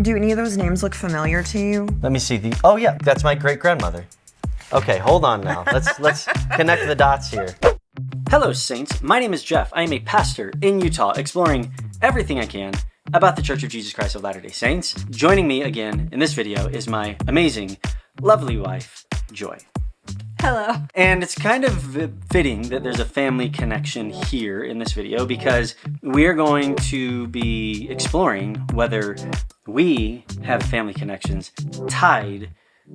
Do any of those names look familiar to you? Let me see oh yeah, that's my great-grandmother. Okay, hold on now. Let's connect the dots here. Hello, Saints. My name is Jeff. I am a pastor in Utah, exploring everything I can about the Church of Jesus Christ of Latter-day Saints. Joining me again in this video is my amazing, lovely wife, Joy. Hello. And it's kind of fitting that there's a family connection here in this video because we're going to be exploring whether we have family connections tied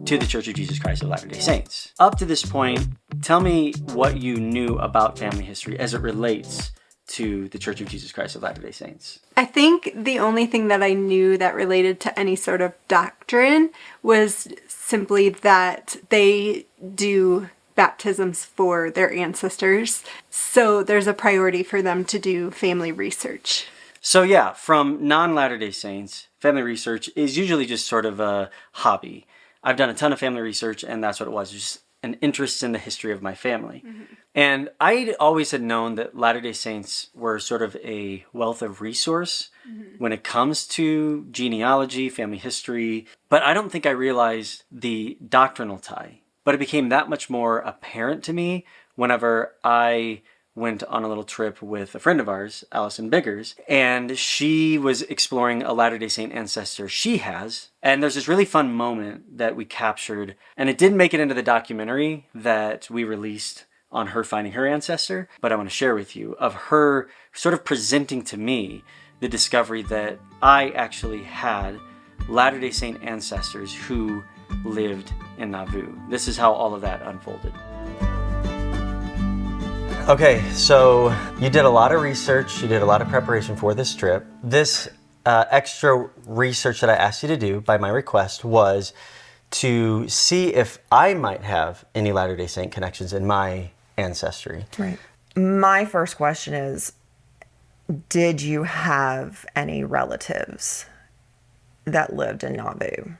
to the Church of Jesus Christ of Latter-day Saints. Up to this point, tell me what you knew about family history as it relates to the Church of Jesus Christ of Latter-day Saints. I think the only thing that I knew that related to any sort of doctrine was simply that they do baptisms for their ancestors. So there's a priority for them to do family research. So yeah, from non-Latter-day Saints, family research is usually just sort of a hobby. I've done a ton of family research, and that's what it was, just an interest in the history of my family. Mm-hmm. And I always had known that Latter-day Saints were sort of a wealth of resource when it comes to genealogy, family history, but I don't think I realized the doctrinal tie. But it became that much more apparent to me whenever I went on a little trip with a friend of ours, Allison Biggers, and she was exploring a Latter-day Saint ancestor she has. And there's this really fun moment that we captured, and it didn't make it into the documentary that we released on her finding her ancestor, but I want to share with you of her sort of presenting to me the discovery that I actually had Latter-day Saint ancestors who lived in Nauvoo. This is how all of that unfolded. Okay, so you did a lot of research, you did a lot of preparation for this trip. This extra research that I asked you to do by my request was to see if I might have any Latter-day Saint connections in my ancestry. Right. My first question is, did you have any relatives that lived in Nauvoo?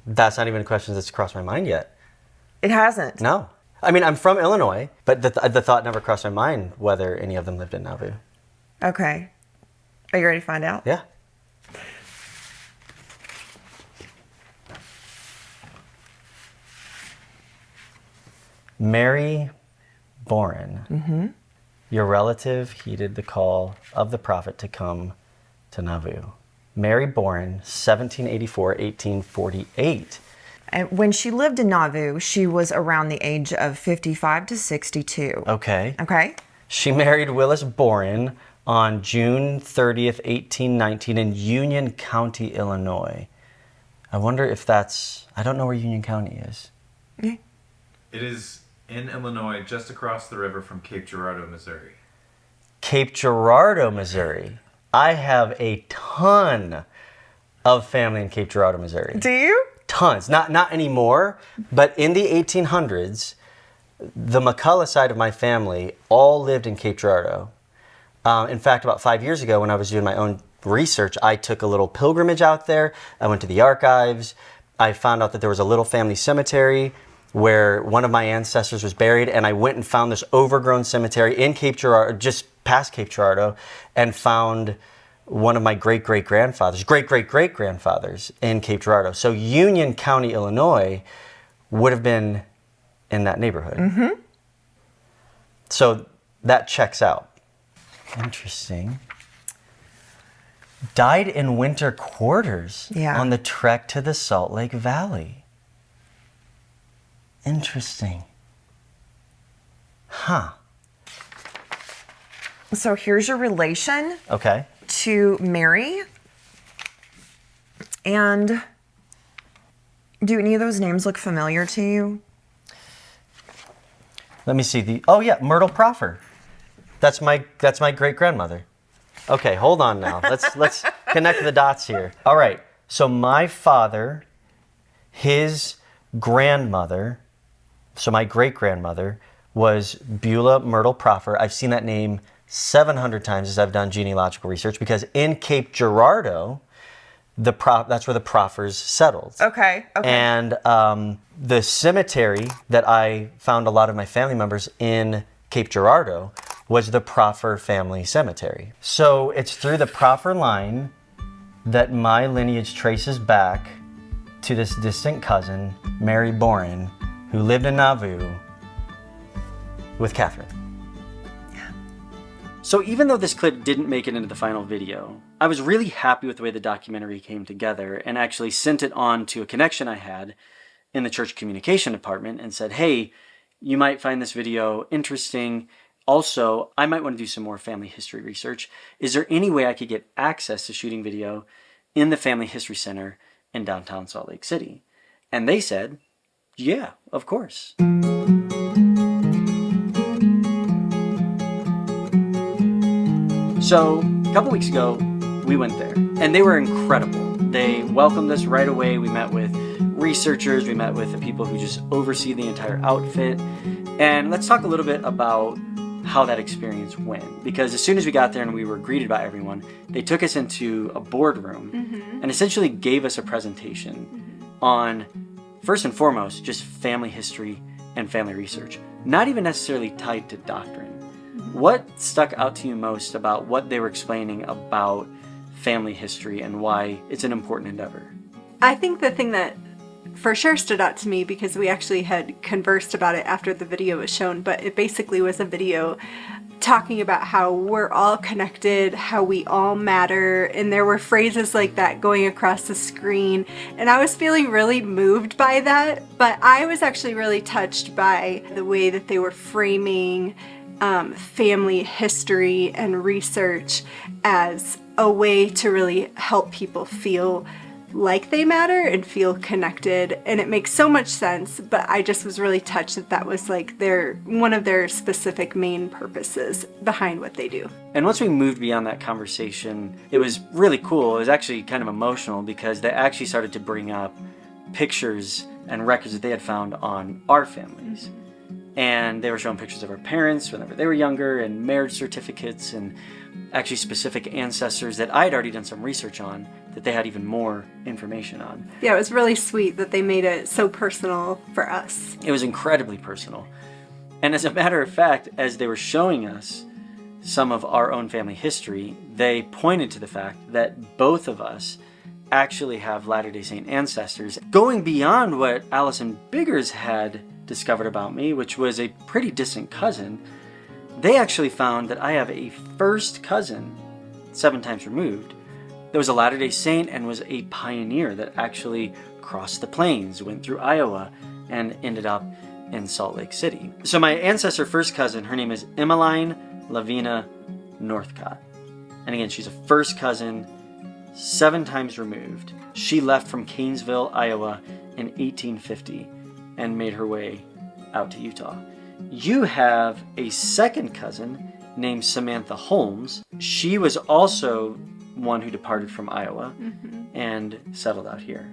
That's not even a question that's crossed my mind yet. It hasn't? No. I mean, I'm from Illinois, but the thought never crossed my mind whether any of them lived in Nauvoo. Okay. Are you ready to find out? Yeah. Mary Boren. Mm-hmm. Your relative heeded the call of the prophet to come to Nauvoo. Mary Boren, 1784-1848. And when she lived in Nauvoo, she was around the age of 55 to 62. Okay. Okay. She married Willis Boren on June 30th, 1819 in Union County, Illinois. I wonder if that's... I don't know where Union County is. Okay. It is in Illinois, just across the river from Cape Girardeau, Missouri. Cape Girardeau, Missouri. I have a ton of family in Cape Girardeau, Missouri. Do you? Tons. Not anymore, but in the 1800s, the McCullough side of my family all lived in Cape Girardeau. In fact, about 5 years ago when I was doing my own research, I took a little pilgrimage out there. I went to the archives. I found out that there was a little family cemetery where one of my ancestors was buried, and I went and found this overgrown cemetery in Cape Girardeau, just past Cape Girardeau, and found one of my great-great-great-grandfathers in Cape Girardeau. So Union County, Illinois would have been in that neighborhood. Mm-hmm. So that checks out. Interesting. Died in winter quarters on the trek to the Salt Lake Valley. Interesting. Huh. So here's your relation. Okay. To Mary. And do any of those names look familiar to you? Let me see oh yeah, Myrtle Proffer. That's my great-grandmother. Okay, hold on now. Let's connect the dots here. All right. So my father, his grandmother, so my great-grandmother was Beulah Myrtle Proffer. I've seen that name 700 times as I've done genealogical research because in Cape Girardeau, that's where the Proffers settled. Okay. And the cemetery that I found a lot of my family members in Cape Girardeau was the Proffer family cemetery. So it's through the Proffer line that my lineage traces back to this distant cousin, Mary Boren, who lived in Nauvoo with Catherine. So even though this clip didn't make it into the final video, I was really happy with the way the documentary came together and actually sent it on to a connection I had in the church communication department and said, hey, you might find this video interesting. Also, I might want to do some more family history research. Is there any way I could get access to shooting video in the Family History Center in downtown Salt Lake City? And they said, yeah, of course. So a couple weeks ago, we went there and they were incredible. They welcomed us right away. We met with researchers, we met with the people who just oversee the entire outfit. And let's talk a little bit about how that experience went. Because as soon as we got there and we were greeted by everyone, they took us into a boardroom and essentially gave us a presentation on, first and foremost, just family history and family research. Not even necessarily tied to doctrine. What stuck out to you most about what they were explaining about family history and why it's an important endeavor? I think the thing that for sure stood out to me, because we actually had conversed about it after the video was shown, but it basically was a video talking about how we're all connected, how we all matter, and there were phrases like that going across the screen, and I was feeling really moved by that, but I was actually really touched by the way that they were framing family history and research as a way to really help people feel like they matter and feel connected, and it makes so much sense, but I just was really touched that that was like one of their specific main purposes behind what they do. And once we moved beyond that conversation, it was really cool. It was actually kind of emotional because they actually started to bring up pictures and records that they had found on our families. And they were showing pictures of our parents whenever they were younger, and marriage certificates, and actually specific ancestors that I had already done some research on that they had even more information on. Yeah, it was really sweet that they made it so personal for us. It was incredibly personal. And as a matter of fact, as they were showing us some of our own family history, they pointed to the fact that both of us actually have Latter-day Saint ancestors, going beyond what Allison Biggers had discovered about me, which was a pretty distant cousin. They actually found that I have a first cousin 7 times removed that was a Latter-day Saint and was a pioneer that actually crossed the plains, went through Iowa, and ended up in Salt Lake City. So my ancestor first cousin, her name is Emmeline Lavina Northcott. And again, she's a first cousin 7 times removed. She left from Canesville, Iowa in 1850 and made her way out to Utah. You have a second cousin named Samantha Holmes. She was also one who departed from Iowa and settled out here.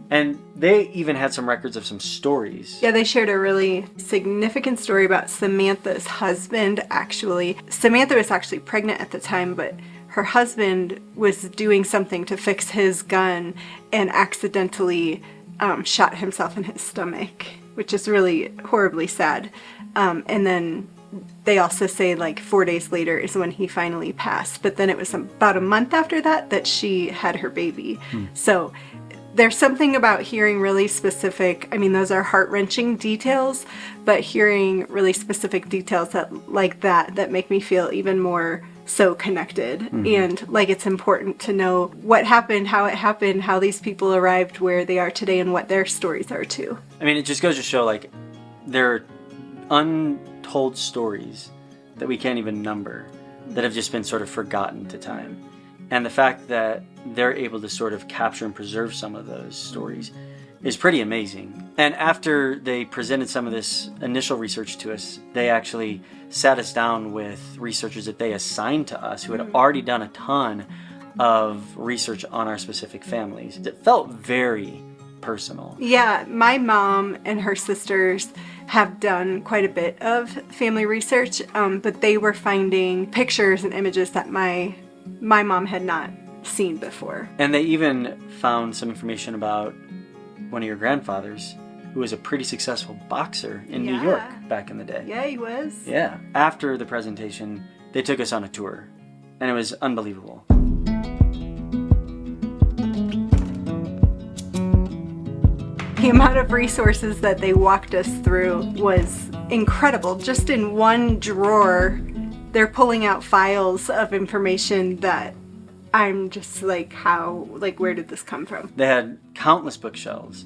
And they even had some records of some stories. Yeah, they shared a really significant story about Samantha's husband, actually. Samantha was actually pregnant at the time, but her husband was doing something to fix his gun and accidentally shot himself in his stomach, which is really horribly sad. And then they also say like 4 days later is when he finally passed. But then it was about a month after that she had her baby. So there's something about hearing really specific, I mean, those are heart-wrenching details, but hearing really specific details that make me feel even more so connected. And like it's important to know what happened, how these people arrived where they are today, and what their stories are too. I mean, it just goes to show like there are untold stories that we can't even number that have just been sort of forgotten to time. And the fact that they're able to sort of capture and preserve some of those stories is pretty amazing. And after they presented some of this initial research to us, they actually sat us down with researchers that they assigned to us who had already done a ton of research on our specific families. It felt very personal. Yeah, my mom and her sisters have done quite a bit of family research, but they were finding pictures and images that my mom had not seen before. And they even found some information about one of your grandfathers, who was a pretty successful boxer in New York back in the day. Yeah, he was. Yeah. After the presentation, they took us on a tour, and it was unbelievable. The amount of resources that they walked us through was incredible. Just in one drawer, they're pulling out files of information that I'm just like, where did this come from? They had countless bookshelves,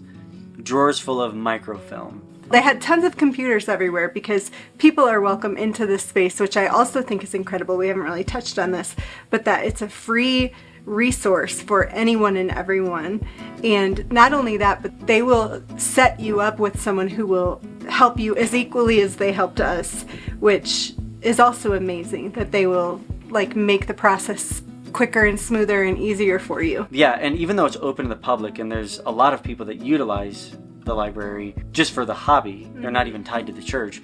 drawers full of microfilm. They had tons of computers everywhere because people are welcome into this space, which I also think is incredible. We haven't really touched on this, but that it's a free resource for anyone and everyone. And not only that, but they will set you up with someone who will help you as equally as they helped us, which is also amazing, that they will like make the process quicker and smoother and easier for you. Yeah, and even though it's open to the public and there's a lot of people that utilize the library just for the hobby, they're not even tied to the church,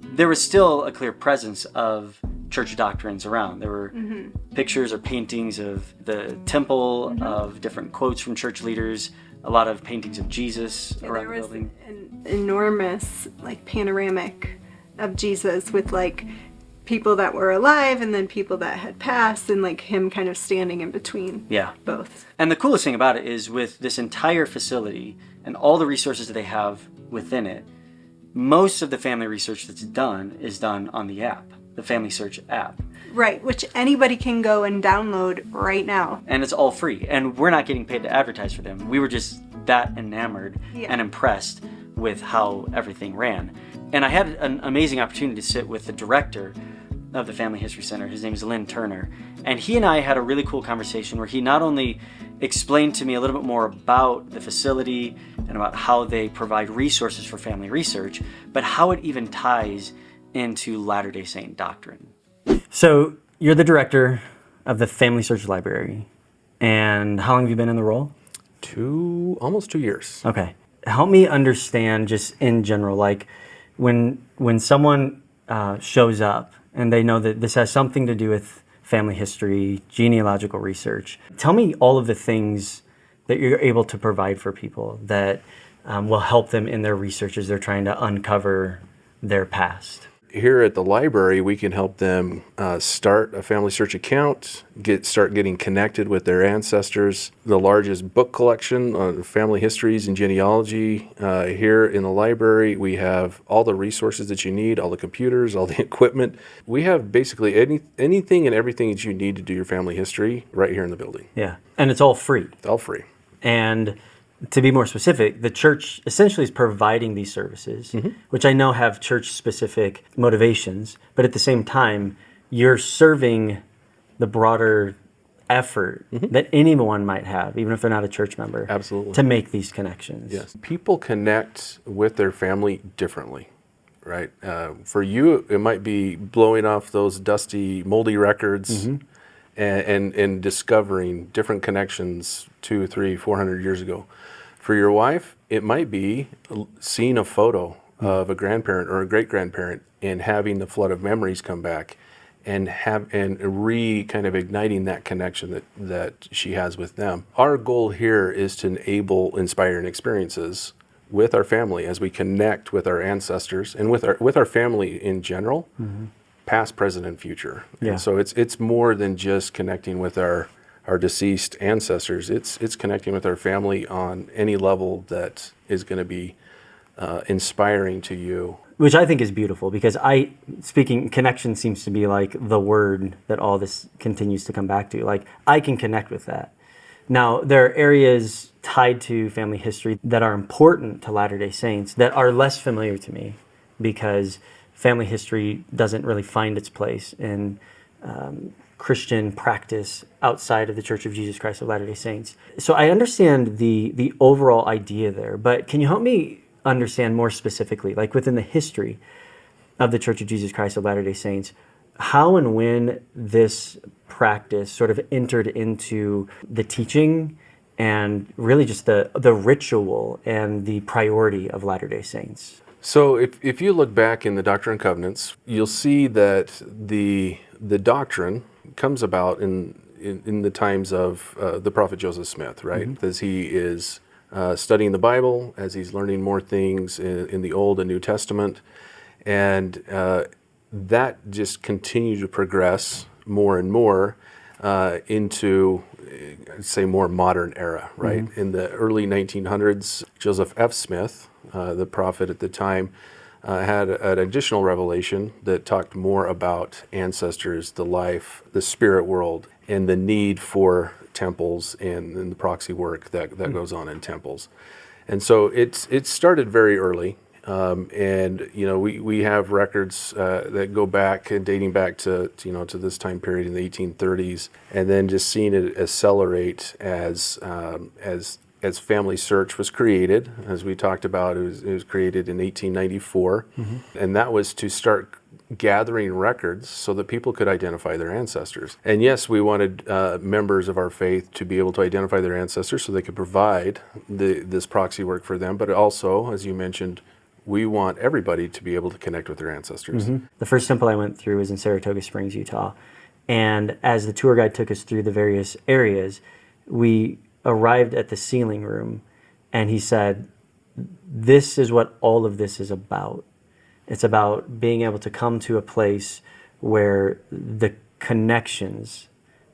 there was still a clear presence of church doctrines around. There were pictures or paintings of the temple, of different quotes from church leaders, a lot of paintings of Jesus around the building. An enormous like panoramic of Jesus with like people that were alive and then people that had passed, and like him kind of standing in between both. And the coolest thing about it is with this entire facility and all the resources that they have within it, most of the family research that's done is done on the app, the Family Search app. Right, which anybody can go and download right now. And it's all free. And we're not getting paid to advertise for them. We were just that enamored and impressed with how everything ran. And I had an amazing opportunity to sit with the director of the Family History Center. His name is Lyn Turner. And he and I had a really cool conversation where he not only explained to me a little bit more about the facility and about how they provide resources for family research, but how it even ties into Latter-day Saint doctrine. So you're the director of the Family Search Library. And how long have you been in the role? Almost 2 years. Okay. Help me understand just in general, like when someone shows up and they know that this has something to do with family history, genealogical research, tell me all of the things that you're able to provide for people that will help them in their research as they're trying to uncover their past. Here at the library, we can help them start a family search account, start getting connected with their ancestors. The largest book collection on family histories and genealogy here in the library. We have all the resources that you need, all the computers, all the equipment. We have basically anything and everything that you need to do your family history right here in the building. Yeah, and it's all free. It's all free. And to be more specific, the church essentially is providing these services, which I know have church-specific motivations, but at the same time, you're serving the broader effort that anyone might have, even if they're not a church member, Absolutely. to make these connections. Yes. People connect with their family differently, right? For you, it might be blowing off those dusty, moldy records and discovering different connections 200, 300, 400 years ago. For your wife, it might be seeing a photo of a grandparent or a great-grandparent and having the flood of memories come back and kind of igniting that connection that she has with them. Our goal here is to enable inspiring experiences with our family as we connect with our ancestors and with our family in general, past, present, and future. Yeah. And so it's more than just connecting with our deceased ancestors. It's connecting with our family on any level that is going to be inspiring to you. Which I think is beautiful because connection seems to be like the word that all this continues to come back to. Like I can connect with that. Now, there are areas tied to family history that are important to Latter-day Saints that are less familiar to me because family history doesn't really find its place in Christian practice outside of the Church of Jesus Christ of Latter-day Saints. So I understand the overall idea there, but can you help me understand more specifically, like within the history of the Church of Jesus Christ of Latter-day Saints, how and when this practice sort of entered into the teaching and really just the ritual and the priority of Latter-day Saints? So if you look back in the Doctrine and Covenants, you'll see that the doctrine comes about in the times of the prophet Joseph Smith, right? As he is studying the Bible, as he's learning more things in the Old and New Testament, and that just continued to progress more and more into, say, more modern era, right? In the early 1900s, Joseph F. Smith, the prophet at the time, had an additional revelation that talked more about ancestors, the life, the spirit world, and the need for temples and the proxy work that goes on in temples. And so it started very early. And we have records that go back and dating back to this time period in the 1830s, and then just seeing it accelerate as Family Search was created. As we talked about, it was created in 1894, and that was to start gathering records so that people could identify their ancestors. And yes, we wanted members of our faith to be able to identify their ancestors so they could provide this proxy work for them, but also, as you mentioned, we want everybody to be able to connect with their ancestors. The first temple I went through was in Saratoga Springs, Utah. And as the tour guide took us through the various areas, we arrived at the sealing room, and he said, this is what all of this is about. It's about being able to come to a place where the connections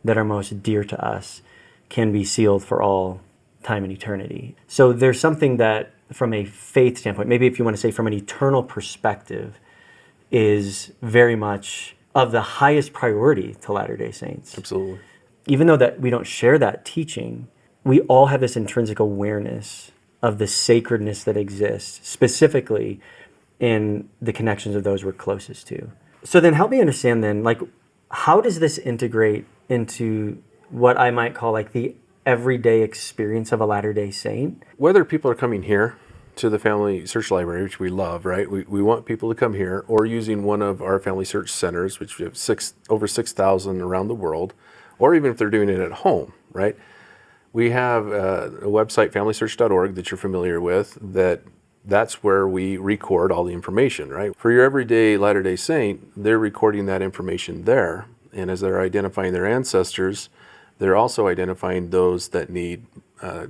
that are most dear to us can be sealed for all time and eternity. So there's something that, from a faith standpoint, maybe if you want to say from an eternal perspective, is very much of the highest priority to Latter-day Saints. Absolutely. Even though that we don't share that teaching, we all have this intrinsic awareness of the sacredness that exists, specifically in the connections of those we're closest to. So then help me understand then, like, how does this integrate into what I might call like the everyday experience of a Latter-day Saint? Whether people are coming here to the Family Search Library, which we love, right? We want people to come here, or using one of our Family Search centers, which we have over 6,000 around the world, or even if they're doing it at home, right? We have a website, familysearch.org, that you're familiar with, that's where we record all the information, right? For your everyday Latter-day Saint, they're recording that information there, and as they're identifying their ancestors, they're also identifying those that need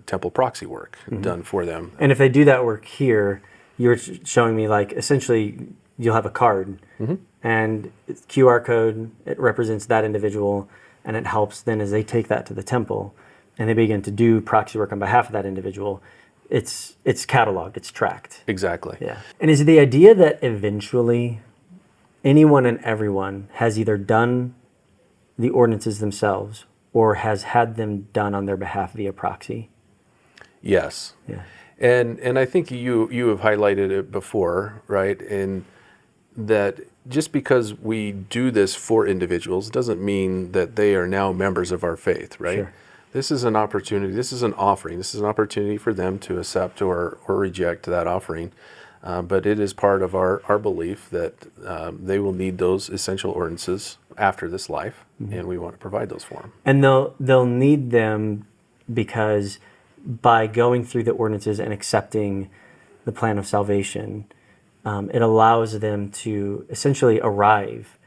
temple proxy work done for them. And if they do that work here, you're showing me, like, essentially you'll have a card and QR code, it represents that individual, and it helps then as they take that to the temple and they begin to do proxy work on behalf of that individual. It's cataloged, it's tracked. Exactly. Yeah. And is it the idea that eventually anyone and everyone has either done the ordinances themselves or has had them done on their behalf via proxy? Yes. Yeah. And I think you have highlighted it before, right? And that just because we do this for individuals doesn't mean that they are now members of our faith, right? Sure. This is an opportunity, this is an offering, this is an opportunity for them to accept or reject that offering. But it is part of our belief that they will need those essential ordinances after this life, and we want to provide those for them. And they'll need them because by going through the ordinances and accepting the plan of salvation, it allows them to essentially arrive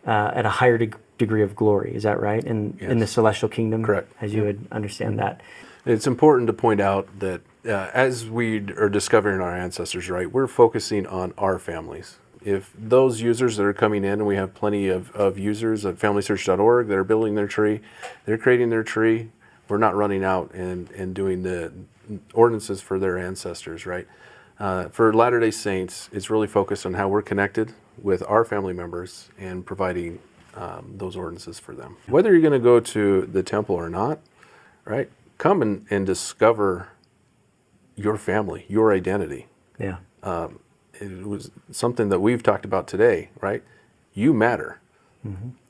at a higher degree of glory. Is that right? In the celestial kingdom? Correct. As you would understand that. It's important to point out that as we are discovering our ancestors, right, we're focusing on our families. If those users that are coming in, and we have plenty of users at familysearch.org that are building their tree, they're creating their tree, we're not running out and doing the ordinances for their ancestors, right? For Latter-day Saints, it's really focused on how we're connected with our family members and providing those ordinances for them. Whether you're going to go to the temple or not, right, come and discover your family, your identity. Yeah. It was something that we've talked about today, right? You matter.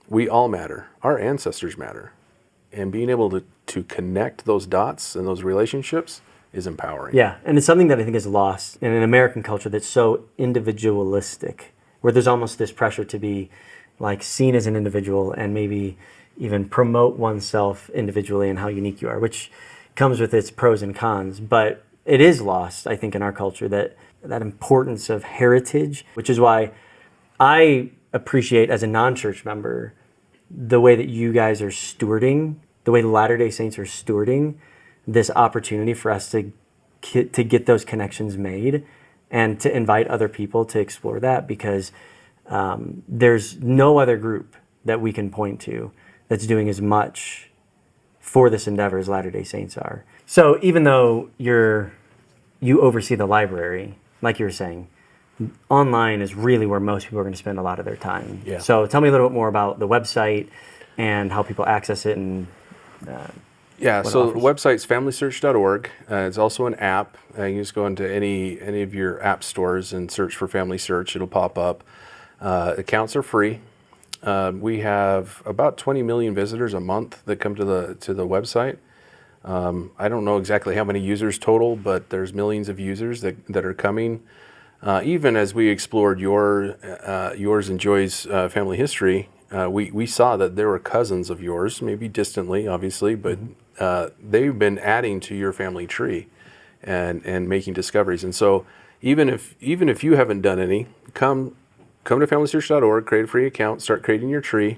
We all matter. Our ancestors matter. And being able to connect those dots and those relationships is empowering. Yeah, and it's something that I think is lost in an American culture that's so individualistic, where there's almost this pressure to be like seen as an individual and maybe even promote oneself individually and how unique you are, which comes with its pros and cons. But it is lost, I think, in our culture, that importance of heritage, which is why I appreciate as a non-church member the way that you guys are stewarding, the way the Latter-day Saints are stewarding this opportunity for us to get those connections made and to invite other people to explore that, because there's no other group that we can point to that's doing as much for this endeavor as Latter-day Saints are. So even though you oversee the library, like you were saying, online is really where most people are going to spend a lot of their time. Yeah. So tell me a little bit more about the website and how people access it and So the offers. website's familysearch.org. It's also an app. You can just go into any of your app stores and search for Family Search. It'll pop up. Accounts are free. We have about 20 million visitors a month that come to the website. I don't know exactly how many users total, but there's millions of users that are coming. Even as we explored yours and Joy's family history, we saw that there were cousins of yours, maybe distantly, obviously, but they've been adding to your family tree and making discoveries. And so even if you haven't done any, come to familysearch.org, create a free account, start creating your tree.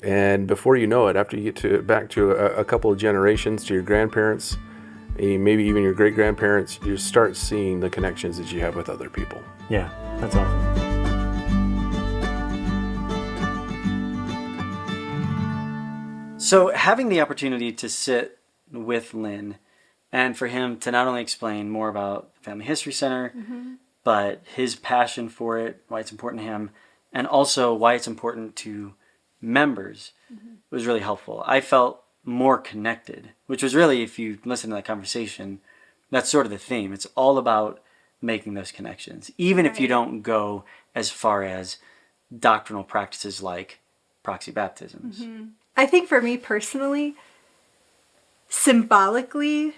And before you know it, after you get back to a couple of generations, to your grandparents, maybe even your great-grandparents, you start seeing the connections that you have with other people. Yeah, that's awesome. So having the opportunity to sit with Lyn and for him to not only explain more about the Family History Center, but his passion for it, why it's important to him, and also why it's important to members was really helpful. I felt more connected, which was really, if you listen to that conversation, that's sort of the theme. It's all about making those connections, even if you don't go as far as doctrinal practices like proxy baptisms. I think for me personally, symbolically,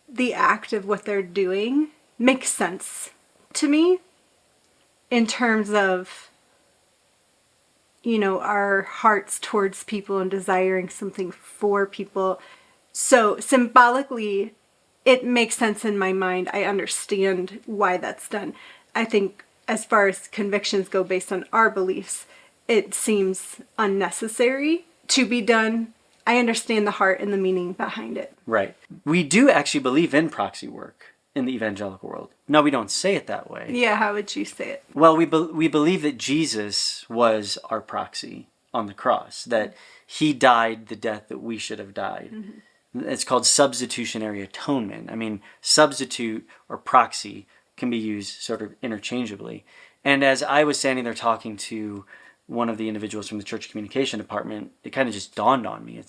the act of what they're doing makes sense to me in terms of, our hearts towards people and desiring something for people. So symbolically, it makes sense in my mind. I understand why that's done. I think as far as convictions go based on our beliefs, it seems unnecessary to be done. I understand the heart and the meaning behind it. Right. We do actually believe in proxy work in the evangelical world. No, we don't say it that way. Yeah, how would you say it? Well, we believe that Jesus was our proxy on the cross, that he died the death that we should have died. It's called substitutionary atonement. I mean, substitute or proxy can be used sort of interchangeably. And as I was standing there talking to one of the individuals from the church communication department, it kind of just dawned on me.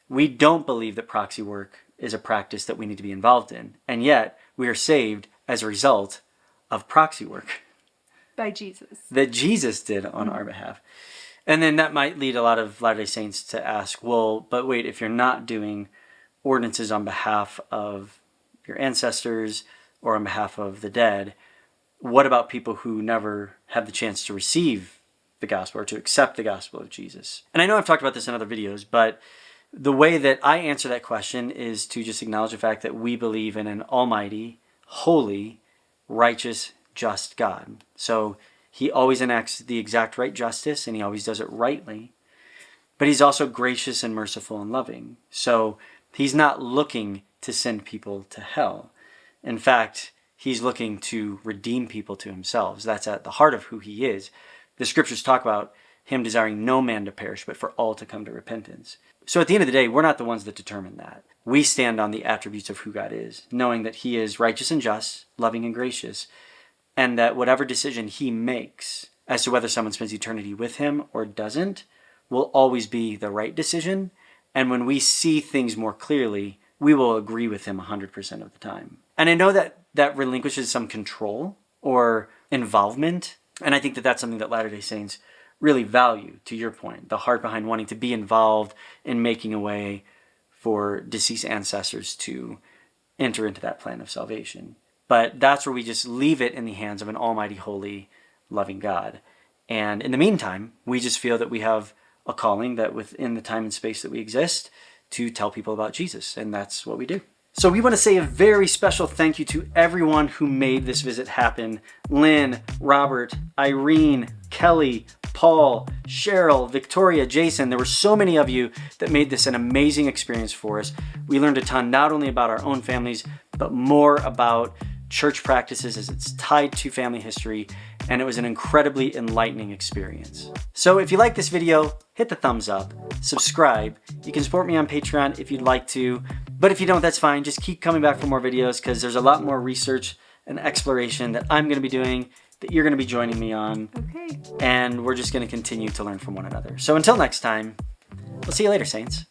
We don't believe that proxy work is a practice that we need to be involved in. And yet, we are saved as a result of proxy work. By Jesus. That Jesus did on our behalf. And then that might lead a lot of Latter-day Saints to ask, well, but wait, if you're not doing ordinances on behalf of your ancestors or on behalf of the dead, what about people who never had the chance to receive the gospel or to accept the gospel of Jesus? And I know I've talked about this in other videos, but the way that I answer that question is to just acknowledge the fact that we believe in an almighty, holy, righteous, just God. So he always enacts the exact right justice, and he always does it rightly. But he's also gracious and merciful and loving. So he's not looking to send people to hell. In fact, he's looking to redeem people to himself. That's at the heart of who he is. The scriptures talk about him desiring no man to perish, but for all to come to repentance. So at the end of the day, we're not the ones that determine that. We stand on the attributes of who God is, knowing that he is righteous and just, loving and gracious, and that whatever decision he makes as to whether someone spends eternity with him or doesn't will always be the right decision. And when we see things more clearly, we will agree with him 100% of the time. And I know that relinquishes some control or involvement. And I think that that's something that Latter-day Saints really value, to your point, the heart behind wanting to be involved in making a way for deceased ancestors to enter into that plan of salvation. But that's where we just leave it in the hands of an almighty, holy, loving God. And in the meantime, we just feel that we have a calling that within the time and space that we exist to tell people about Jesus. And that's what we do. So we want to say a very special thank you to everyone who made this visit happen. Lyn, Robert, Irene, Kelly, Paul, Cheryl, Victoria, Jason. There were so many of you that made this an amazing experience for us. We learned a ton, not only about our own families, but more about church practices as it's tied to family history, and it was an incredibly enlightening experience. So if you like this video, hit the thumbs up, subscribe. You can support me on Patreon if you'd like to, but if you don't, that's fine. Just keep coming back for more videos because there's a lot more research and exploration that I'm going to be doing that you're going to be joining me on. Okay. And we're just going to continue to learn from one another. So until next time, we'll see you later, Saints.